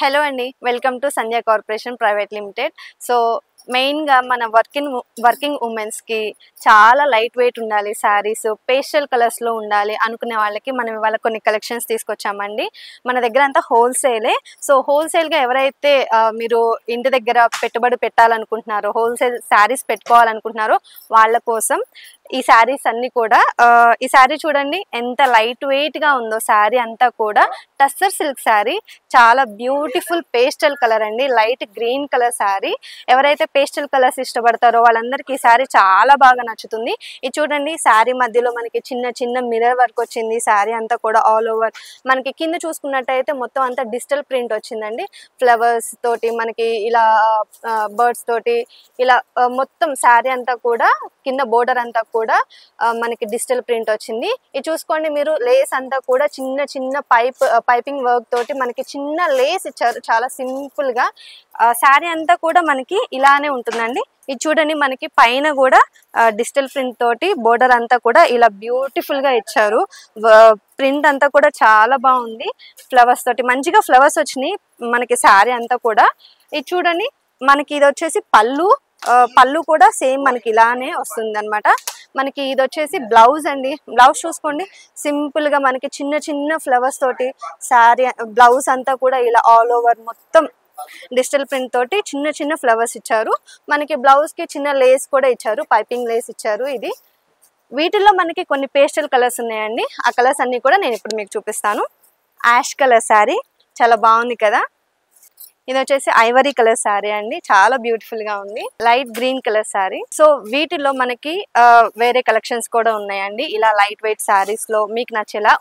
Hello అండి, welcome to Sandhya corporation private limited. So మెయిన్గా మన వర్కింగ్ ఉమెన్స్కి చాలా లైట్ వెయిట్ ఉండాలి శారీస్, పేస్టల్ కలర్స్లో ఉండాలి అనుకునే వాళ్ళకి మనం ఇవాళ కొన్ని కలెక్షన్స్ తీసుకొచ్చామండి. మన దగ్గర అంతా హోల్సేలే. సో హోల్సేల్గా ఎవరైతే మీరు ఇంటి దగ్గర పెట్టుబడి పెట్టాలనుకుంటున్నారో, హోల్సేల్ శారీస్ పెట్టుకోవాలనుకుంటున్నారో వాళ్ళ కోసం ఈ శారీస్ అన్నీ కూడా ఈ శారీ చూడండి ఎంత లైట్ వెయిట్గా ఉందో. శారీ అంతా కూడా టస్సర్ సిల్క్ శారీ, చాలా బ్యూటిఫుల్ పేస్టల్ కలర్ అండి, లైట్ గ్రీన్ కలర్ శారీ. ఎవరైతే పేస్టల్ కలర్స్ ఇష్టపడతారో వాళ్ళందరికీ ఈ శారీ చాలా బాగా నచ్చుతుంది. ఇది చూడండి, శారీ మధ్యలో మనకి చిన్న చిన్న మిర్రర్ వర్క్ వచ్చింది. శారీ అంతా కూడా ఆల్ ఓవర్ మనకి కింద చూసుకున్నట్టయితే మొత్తం అంతా డిజిటల్ ప్రింట్ వచ్చిందండి. ఫ్లవర్స్ తోటి మనకి ఇలా బర్డ్స్ తోటి ఇలా మొత్తం శారీ అంతా కూడా కింద బోర్డర్ అంతా కూడా మనకి డిజిటల్ ప్రింట్ వచ్చింది. ఇది చూసుకోండి మీరు, లేస్ అంతా కూడా చిన్న చిన్న పైపింగ్ వర్క్ తోటి మనకి చిన్న లేస్ ఇచ్చారు, చాలా సింపుల్ గా. శారీ అంతా కూడా మనకి ఇలానే ఉంటుందండి. ఇది చూడండి, మనకి పైన కూడా డిజిటల్ ప్రింట్ తోటి బోర్డర్ అంతా కూడా ఇలా బ్యూటిఫుల్ గా ఇచ్చారు. ప్రింట్ అంతా కూడా చాలా బాగుంది. ఫ్లవర్స్ తోటి మంచిగా ఫ్లవర్స్ వచ్చినాయి మనకి శారీ అంతా కూడా. ఇది చూడండి, మనకి ఇది వచ్చేసి పళ్ళు కూడా సేమ్ మనకి ఇలానే వస్తుంది అనమాట. మనకి ఇది వచ్చేసి బ్లౌజ్ అండి. బ్లౌజ్ చూసుకోండి, సింపుల్ గా మనకి చిన్న చిన్న ఫ్లవర్స్ తోటి శారీ బ్లౌజ్ అంతా కూడా ఇలా ఆల్ ఓవర్ మొత్తం డిజిటల్ ప్రింట్ తోటి చిన్న చిన్న ఫ్లవర్స్ ఇచ్చారు. మనకి బ్లౌజ్ కి చిన్న లేస్ కూడా ఇచ్చారు, పైపింగ్ లేస్ ఇచ్చారు. ఇది వీటిల్లో మనకి కొన్ని పేస్టల్ కలర్స్ ఉన్నాయండి. ఆ కలర్స్ అన్ని కూడా నేను ఇప్పుడు మీకు చూపిస్తాను. యాష్ కలర్ శారీ చాలా బాగుంది కదా. ఇది వచ్చేసి ఐవరీ కలర్ శారీ అండి, చాలా బ్యూటిఫుల్ గా ఉంది. Light green colour sari. So వీటిలో మనకి వేరే కలెక్షన్స్ కూడా ఉన్నాయండి. ఇలా లైట్ వెయిట్ శారీస్ లో మీకు నచ్చేలా